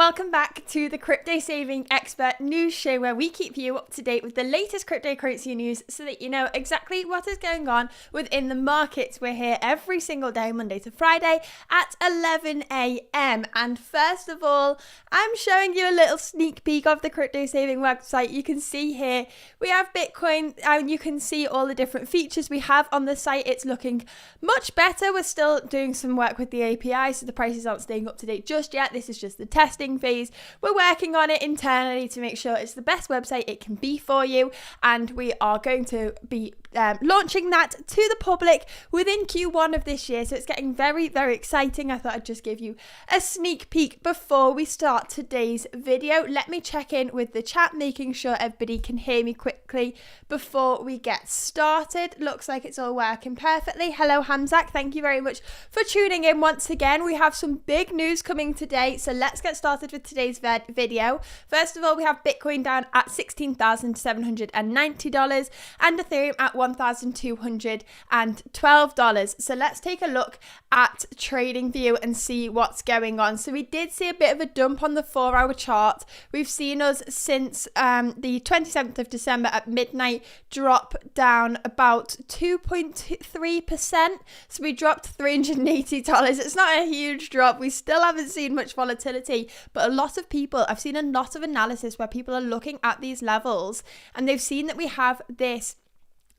welcome back to the Crypto Saving Expert News Show, where we keep you up to date with the latest cryptocurrency news so that you know exactly what is going on within the markets. We're here every single day, Monday to Friday at 11 a.m. And first of all, I'm showing you a little sneak peek of the Crypto Saving website. You can see here we have Bitcoin, and you can see all the different features we have on the site. It's looking much better. We're still doing some work with the API, so the prices aren't staying up to date just yet. This is just the testing phase. We're working on it internally to make sure it's the best website it can be for you, and we are going to be launching that to the public within Q1 of this year, so it's getting very, very exciting. I thought I'd just give you a sneak peek before we start today's video. Let me check in with the chat, making sure everybody can hear me quickly before we get started. Looks like it's all working perfectly. Hello Hamzak, thank you very much for tuning in once again. We have some big news coming today, so let's get started with today's video. First of all, we have Bitcoin down at $16,790 and Ethereum at $1,212. So let's take a look at TradingView and see what's going on. So we did see a bit of a dump on the 4-hour chart. We've seen us since the 27th of December at midnight drop down about 2.3%. So we dropped $380. It's not a huge drop. We still haven't seen much volatility, but a lot of people, I've seen a lot of analysis where people are looking at these levels and they've seen that we have this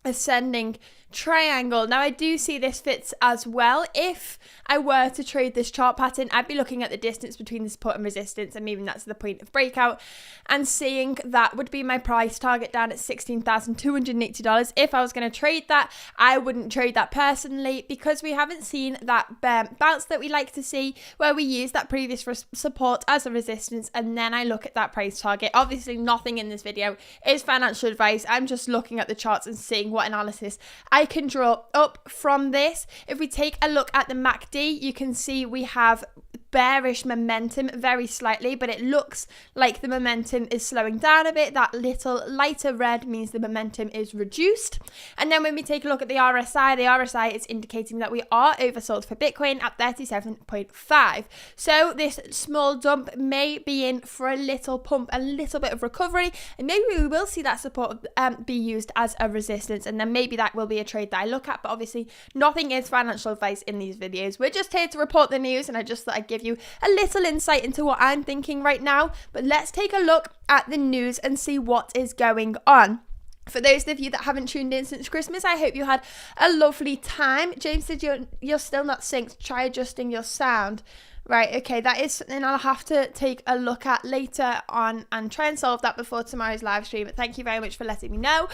ascending triangle. Now I do see this fits as well. If I were to trade this chart pattern, I'd be looking at the distance between the support and resistance, and maybe that's the point of breakout, and seeing that would be my price target down at $16,280. If I was going to trade that, I wouldn't trade that personally, because we haven't seen that bounce that we like to see, where we use that previous support as a resistance, and then I look at that price target. Obviously nothing in this video is financial advice. I'm just looking at the charts and seeing what analysis I can draw up from this. If we take a look at the MACD, you can see we have bearish momentum very slightly, but it looks like the momentum is slowing down a bit. That little lighter red means the momentum is reduced. And then when we take a look at the RSI is indicating that we are oversold for Bitcoin at 37.5. So this small dump may be in for a little pump, a little bit of recovery, and maybe we will see that support be used as a resistance, and then maybe that will be a trade that I look at. But obviously nothing is financial advice in these videos. We're just here to report the news, and I just thought I'd give you a little insight into what I'm thinking right now. But let's take a look at the news and see what is going on. For those of you that haven't tuned in since Christmas, I hope you had a lovely time. James said you're still not synced. Try adjusting your sound. Right, okay, that is something I'll have to take a look at later on and try and solve that before tomorrow's live stream. But thank you very much for letting me know.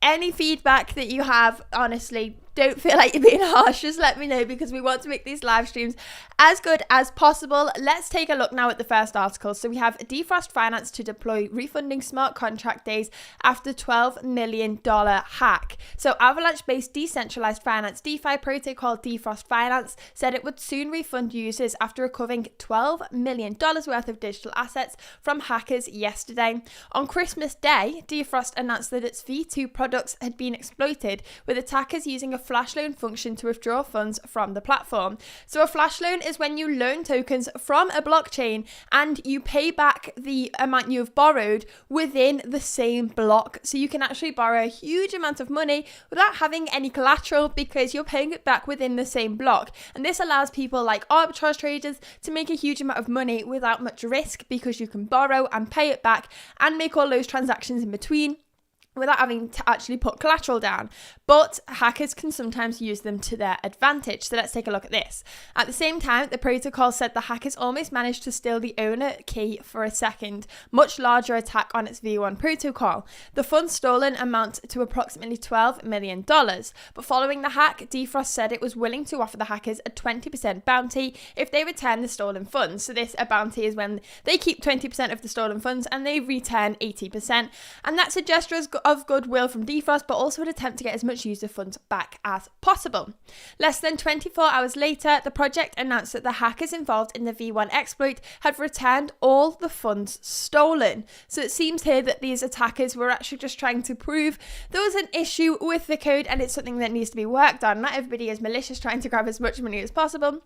Any feedback that you have, honestly, don't feel like you're being harsh. Just let me know, because we want to make these live streams as good as possible. Let's take a look now at the first article. So we have Defrost Finance to deploy refunding smart contract days after $12 million hack. So Avalanche-based decentralized finance DeFi protocol Defrost Finance said it would soon refund users after recovering $12 million worth of digital assets from hackers yesterday. On Christmas Day, Defrost announced that its V2 products had been exploited, with attackers using a flash loan function to withdraw funds from the platform. So a flash loan is when you loan tokens from a blockchain and you pay back the amount you've borrowed within the same block. So you can actually borrow a huge amount of money without having any collateral, because you're paying it back within the same block. And this allows people like arbitrage traders to make a huge amount of money without much risk, because you can borrow and pay it back and make all those transactions in between without having to actually put collateral down. But hackers can sometimes use them to their advantage. So let's take a look at this. At the same time, the protocol said the hackers almost managed to steal the owner key for a second, much larger attack on its V1 protocol. The funds stolen amount to approximately $12 million. But following the hack, Defrost said it was willing to offer the hackers a 20% bounty if they return the stolen funds. So a bounty is when they keep 20% of the stolen funds and they return 80%. And that's a gesture of goodwill from Defrost, but also an attempt to get as much user funds back as possible. Less than 24 hours later, the project announced that the hackers involved in the V1 exploit had returned all the funds stolen. So it seems here that these attackers were actually just trying to prove there was an issue with the code, and it's something that needs to be worked on. Not everybody is malicious trying to grab as much money as possible.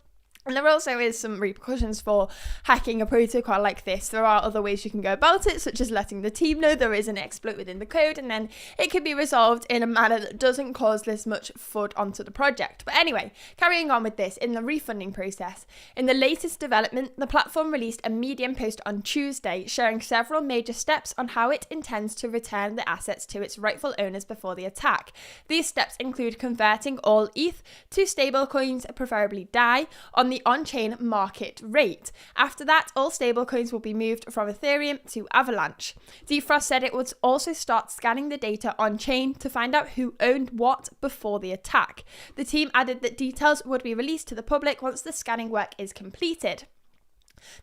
And there also is some repercussions for hacking a protocol like this. There are other ways you can go about it, such as letting the team know there is an exploit within the code, and then it can be resolved in a manner that doesn't cause this much FUD onto the project. But anyway, carrying on with this, in the refunding process, in the latest development, the platform released a Medium post on Tuesday sharing several major steps on how it intends to return the assets to its rightful owners before the attack. These steps include converting all ETH to stablecoins, preferably DAI, on the on-chain market rate. After that, all stablecoins will be moved from Ethereum to Avalanche. Defrost said it would also start scanning the data on-chain to find out who owned what before the attack. The team added that details would be released to the public once the scanning work is completed.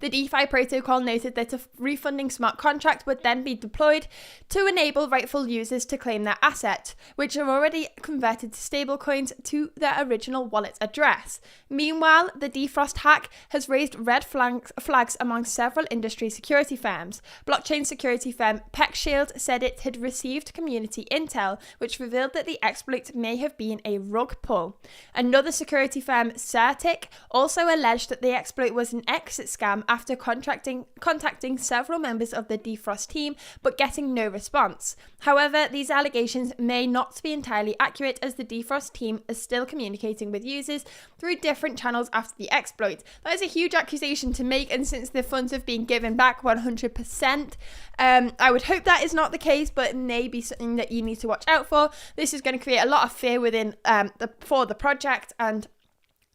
The DeFi protocol noted that a refunding smart contract would then be deployed to enable rightful users to claim their asset, which are already converted to stablecoins, to their original wallet address. Meanwhile, the Defrost hack has raised red flags among several industry security firms. Blockchain security firm PeckShield said it had received community intel, which revealed that the exploit may have been a rug pull. Another security firm, Certic, also alleged that the exploit was an exit scam after contacting several members of the Defrost team but getting no response. However, these allegations may not be entirely accurate, as the Defrost team is still communicating with users through different channels after the exploit. That is a huge accusation to make, and since the funds have been given back 100%, I would hope that is not the case, but it may be something that you need to watch out for. This is going to create a lot of fear within for the project, and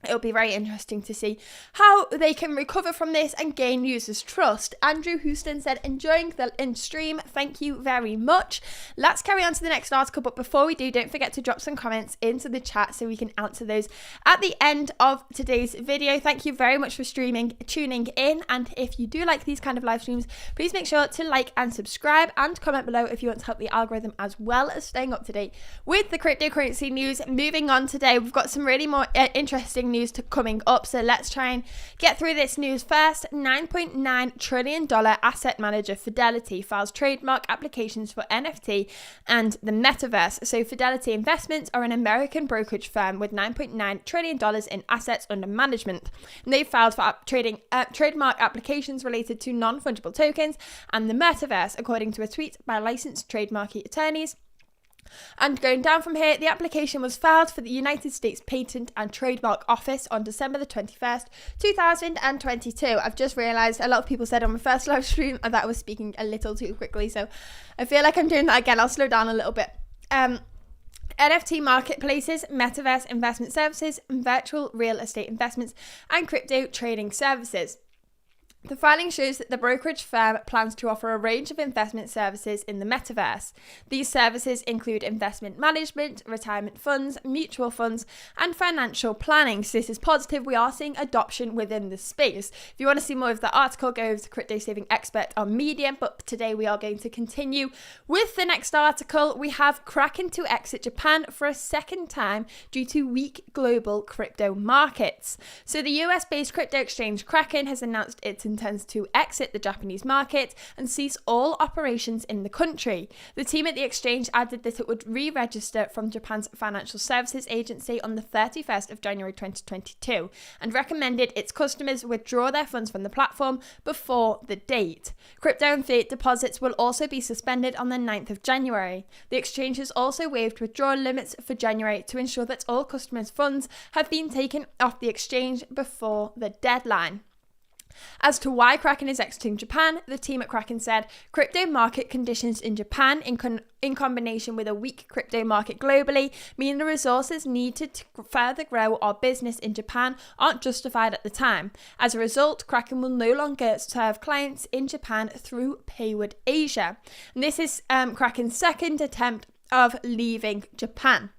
it'll be very interesting to see how they can recover from this and gain users' trust. Andrew Houston said, enjoying the in-stream. Thank you very much. Let's carry on to the next article. But before we do, don't forget to drop some comments into the chat so we can answer those at the end of today's video. Thank you very much for tuning in. And if you do like these kind of live streams, please make sure to like and subscribe and comment below if you want to help the algorithm, as well as staying up to date with the cryptocurrency news. Moving on today, we've got some really more interesting news to coming up, so let's try and get through this news first. $9.9 trillion asset manager Fidelity files trademark applications for NFT and the metaverse. So Fidelity Investments are an American brokerage firm with $9.9 trillion in assets under management, and they filed for trademark applications related to non-fungible tokens and the metaverse, according to a tweet by licensed trademark attorneys. And going down from here, the application was filed for the United States Patent and Trademark Office on December the 21st, 2022. I've just realised a lot of people said on my first live stream that I was speaking a little too quickly, so I feel like I'm doing that again. I'll slow down a little bit. NFT marketplaces, metaverse investment services, virtual real estate investments, and crypto trading services. The filing shows that the brokerage firm plans to offer a range of investment services in the metaverse. These services include investment management, retirement funds, mutual funds, and financial planning. So this is positive. We are seeing adoption within the space. If you want to see more of the article, go over to Crypto Saving Expert on Medium. But today we are going to continue with the next article. We have Kraken to exit Japan for a second time due to weak global crypto markets. So the US-based crypto exchange Kraken has announced its intends to exit the Japanese market and cease all operations in the country. The team at the exchange added that it would re-register from Japan's Financial Services Agency on the 31st of January 2022 and recommended its customers withdraw their funds from the platform before the date. Crypto and fiat deposits will also be suspended on the 9th of January. The exchange has also waived withdrawal limits for January to ensure that all customers' funds have been taken off the exchange before the deadline. As to why Kraken is exiting Japan, the team at Kraken said, crypto market conditions in Japan in combination with a weak crypto market globally mean the resources needed to further grow our business in Japan aren't justified at the time. As a result, Kraken will no longer serve clients in Japan through Payward Asia. And this is Kraken's second attempt of leaving Japan.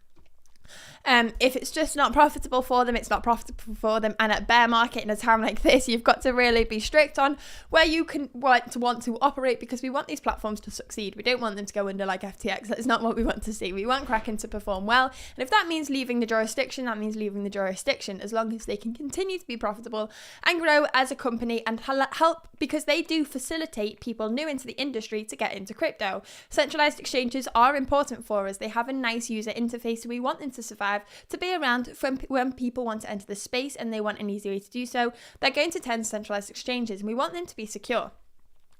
If it's just not profitable for them, it's not profitable for them. And at bear market in a time like this, you've got to really be strict on where you can want to operate, because we want these platforms to succeed. We don't want them to go under like FTX. That's not what we want to see. We want Kraken to perform well. And if that means leaving the jurisdiction, that means leaving the jurisdiction, as long as they can continue to be profitable and grow as a company and help, because they do facilitate people new into the industry to get into crypto. Centralized exchanges are important for us. They have a nice user interface, so we want them to survive 2025 to be around from when people want to enter the space and they want an easy way to do so. They're going to 10 centralized exchanges, and we want them to be secure.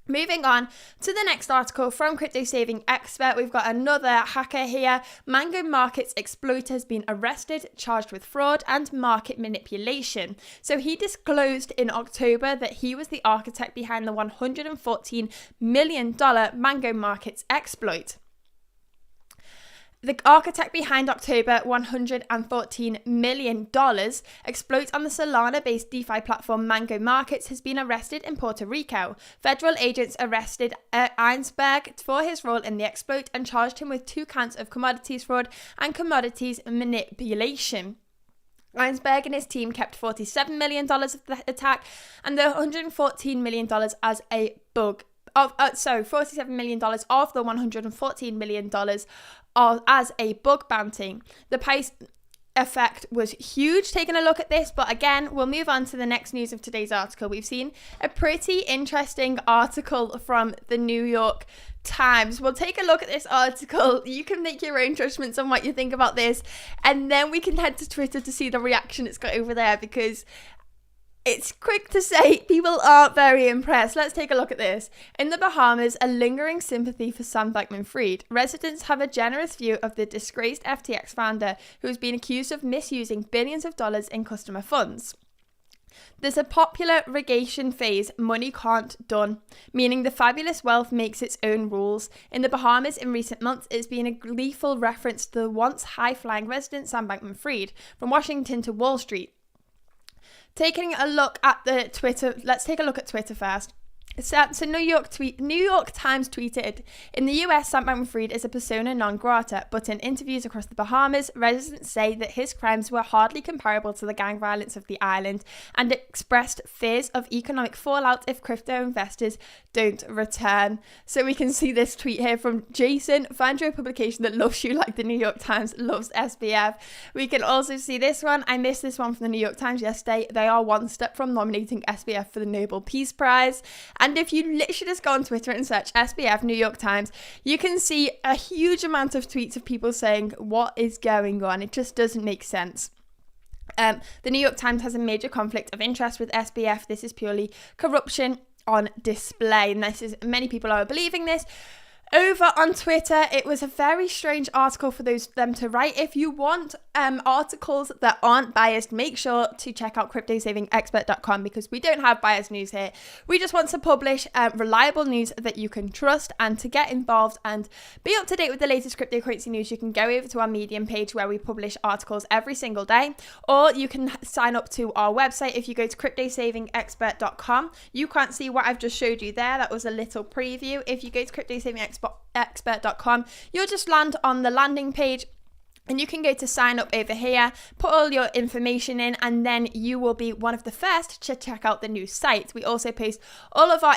Moving on to the next article from Crypto Saving Expert, we've got another hacker here. Mango Markets exploiter has been arrested, charged with fraud and market manipulation. So he disclosed in October that he was the architect behind the $114 million Mango Markets exploit. The architect behind October $114 million exploit on the Solana-based DeFi platform Mango Markets has been arrested in Puerto Rico. Federal agents arrested Einsberg for his role in the exploit and charged him with 2 counts of commodities fraud and commodities manipulation. Einsberg and his team kept $47 million of the attack and the $114 million as a bug. $47 million of the $114 million as a bug bounty. The price effect was huge taking a look at this, but again, we'll move on to the next news of today's article. We've seen a pretty interesting article from the New York Times. We'll take a look at this article. You can make your own judgments on what you think about this, and then we can head to Twitter to see the reaction it's got over there, because it's quick to say people aren't very impressed. Let's take a look at this. In the Bahamas, a lingering sympathy for Sam Bankman-Fried. Residents have a generous view of the disgraced FTX founder who has been accused of misusing billions of dollars in customer funds. There's a popular regation phrase, money can't done, meaning the fabulous wealth makes its own rules. In the Bahamas in recent months, it's been a gleeful reference to the once high-flying resident Sam Bankman-Fried, from Washington to Wall Street. Taking a look at the Twitter, let's take a look at Twitter first. So New York Times tweeted, in the US, Sam Bankman-Fried is a persona non grata, but in interviews across the Bahamas, residents say that his crimes were hardly comparable to the gang violence of the island and expressed fears of economic fallout if crypto investors don't return. So we can see this tweet here from Jason, find you a publication that loves you like the New York Times loves SBF. We can also see this one. I missed this one from the New York Times yesterday. They are one step from nominating SBF for the Nobel Peace Prize. And if you literally just go on Twitter and search SBF New York Times, you can see a huge amount of tweets of people saying, what is going on? It just doesn't make sense. The New York Times has a major conflict of interest with SBF. This is purely corruption on display. And many people are believing this. Over on Twitter, it was a very strange article for them to write. If you want articles that aren't biased, make sure to check out cryptosavingexpert.com, because we don't have biased news here. We just want to publish reliable news that you can trust. And to get involved and be up to date with the latest cryptocurrency news, you can go over to our Medium page where we publish articles every single day, or you can sign up to our website. If you go to cryptosavingexpert.com, you can't see what I've just showed you there. That was a little preview. If you go to cryptosavingexpert.com, you'll just land on the landing page, and you can go to sign up over here, put all your information in, and then you will be one of the first to check out the new site. We also post all of our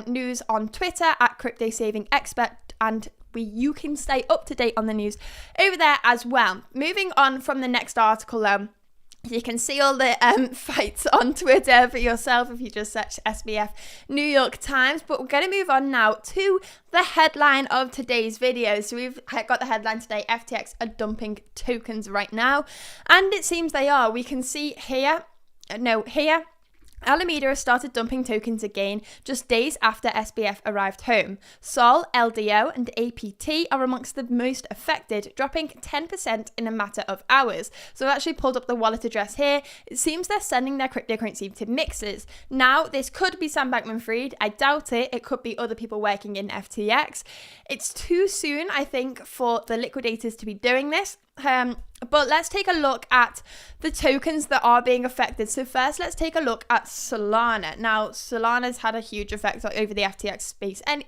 news on Twitter at cryptosavingexpert, and you can stay up to date on the news over there as well. Moving on from the next article, you can see all the fights on Twitter for yourself if you just search SBF New York Times. But we're going to move on now to the headline of today's video. So we've got the headline today, FTX are dumping tokens right now. And it seems they are. We can see here, Alameda has started dumping tokens again just days after SBF arrived home. Sol, LDO, and APT are amongst the most affected, dropping 10% in a matter of hours. So I've actually pulled up the wallet address here. It seems they're sending their cryptocurrency to mixers. Now, this could be Sam Bankman-Fried. I doubt it. It could be other people working in FTX. It's too soon, I think, for the liquidators to be doing this. But let's take a look at the tokens that are being affected. So first, let's take a look at Solana. Now, Solana's had a huge effect over the FTX space and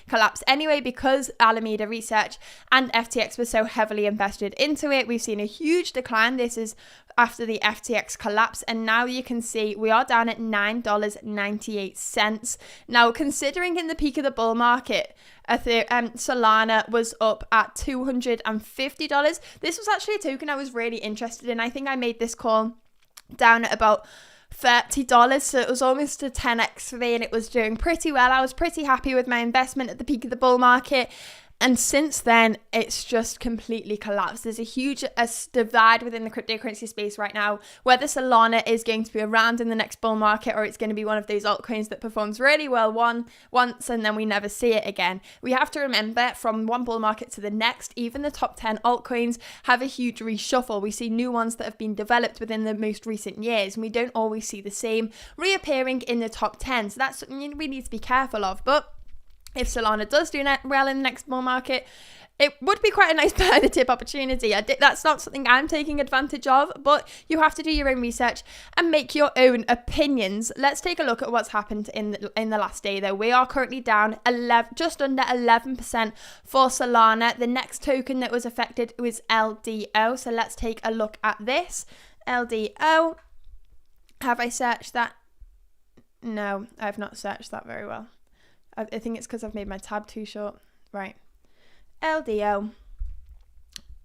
collapse anyway, because Alameda Research and FTX were so heavily invested into it. We've seen a huge decline. This is after the FTX collapse, and now you can see we are down at $9.98. Now, considering in the peak of the bull market, Solana was up at $250. This was actually a token I was really interested in. I think I made this call down at about $30, so it was almost a 10x for me, and it was doing pretty well. I was pretty happy with my investment at the peak of the bull market. And since then, it's just completely collapsed. There's a huge divide within the cryptocurrency space right now, whether Solana is going to be around in the next bull market or it's going to be one of those altcoins that performs really well once and then we never see it again. We have to remember from one bull market to the next, even the top 10 altcoins have a huge reshuffle. We see new ones that have been developed within the most recent years, and we don't always see the same reappearing in the top 10. So that's something we need to be careful of. But if Solana does do well in the next bull market, it would be quite a nice buy the dip opportunity. That's not something I'm taking advantage of, but you have to do your own research and make your own opinions. Let's take a look at what's happened in the last day, though. We are currently down just under 11% for Solana. The next token that was affected was LDO. So let's take a look at this. LDO. Have I searched that? No, I've not searched that very well. I think it's because I've made my tab too short. Right. LDO.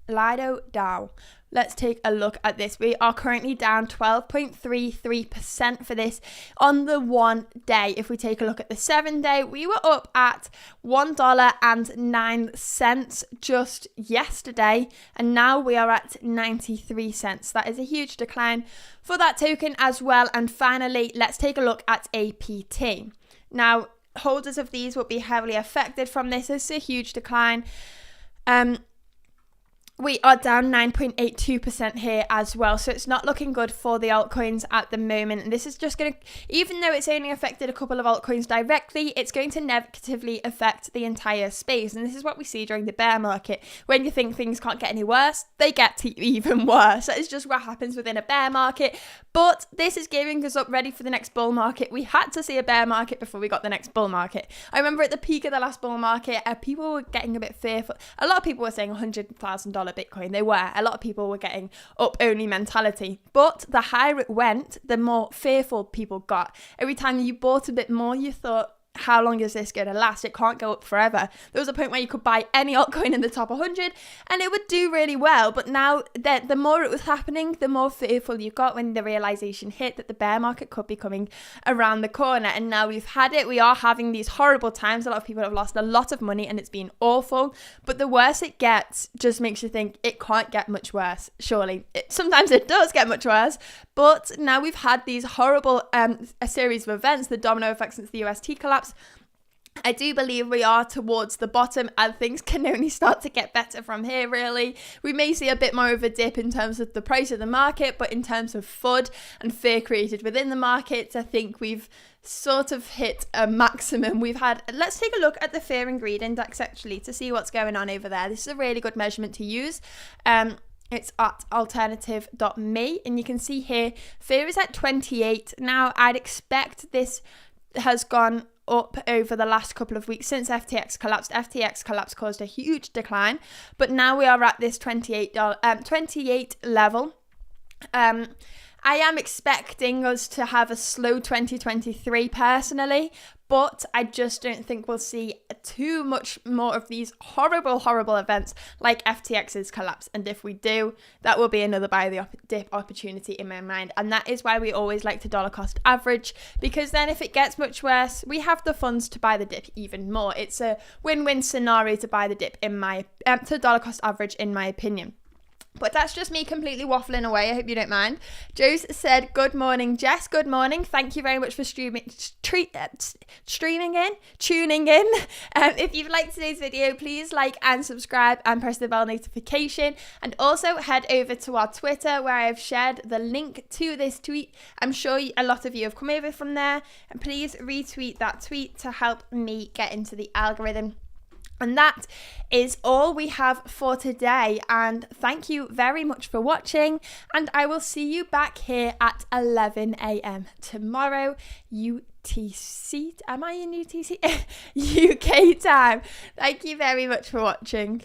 Lido DAO. Let's take a look at this. We are currently down 12.33% for this on the 1 day. If we take a look at the 7 day, we were up at $1.09 just yesterday, and now we are at 93 cents. That is a huge decline for that token as well. And finally, let's take a look at APT. Now, holders of these will be heavily affected from this. It's a huge decline. We are down 9.82% here as well. So it's not looking good for the altcoins at the moment. And this is just going to, even though it's only affected a couple of altcoins directly, it's going to negatively affect the entire space. And this is what we see during the bear market. When you think things can't get any worse, they get even worse. That is just what happens within a bear market. But this is gearing us up ready for the next bull market. We had to see a bear market before we got the next bull market. I remember at the peak of the last bull market, people were getting a bit fearful. A lot of people were saying $100,000 Bitcoin. They were. A lot of people were getting up-only mentality. But the higher it went, the more fearful people got. Every time you bought a bit more, you thought, how long is this going to last? It can't go up forever. There was a point where you could buy any altcoin in the top 100 and it would do really well. But now the more it was happening, the more fearful you got when the realization hit that the bear market could be coming around the corner. And now we've had it. We are having these horrible times. A lot of people have lost a lot of money and it's been awful. But the worse it gets just makes you think it can't get much worse. Surely. Sometimes it does get much worse. But now we've had these horrible a series of events, the domino effect since the UST collapse. I do believe we are towards the bottom and things can only start to get better from here, really. We may see a bit more of a dip in terms of the price of the market, but in terms of FUD and fear created within the markets, I think we've sort of hit a maximum. Let's take a look at the fear and greed index actually to see what's going on over there. This is a really good measurement to use. It's at alternative.me and you can see here, fear is at 28. Now, I'd expect this has gone up over the last couple of weeks since FTX collapsed. FTX collapse caused a huge decline, but now we are at this 28 level. I am expecting us to have a slow 2023 personally, but I just don't think we'll see too much more of these horrible, horrible events like FTX's collapse. And if we do, that will be another buy the dip opportunity in my mind. And that is why we always like to dollar cost average, because then if it gets much worse, we have the funds to buy the dip even more. It's a win-win scenario to buy the dip to dollar cost average, in my opinion. But that's just me completely waffling away. I hope you don't mind. Jose said, good morning, Jess. Good morning. Thank you very much for tuning in. If you've liked today's video, please like and subscribe and press the bell notification. And also head over to our Twitter where I have shared the link to this tweet. I'm sure a lot of you have come over from there. And please retweet that tweet to help me get into the algorithm. And that is all we have for today. And thank you very much for watching. And I will see you back here at 11 a.m. tomorrow, UTC. Am I in UTC? UK time. Thank you very much for watching.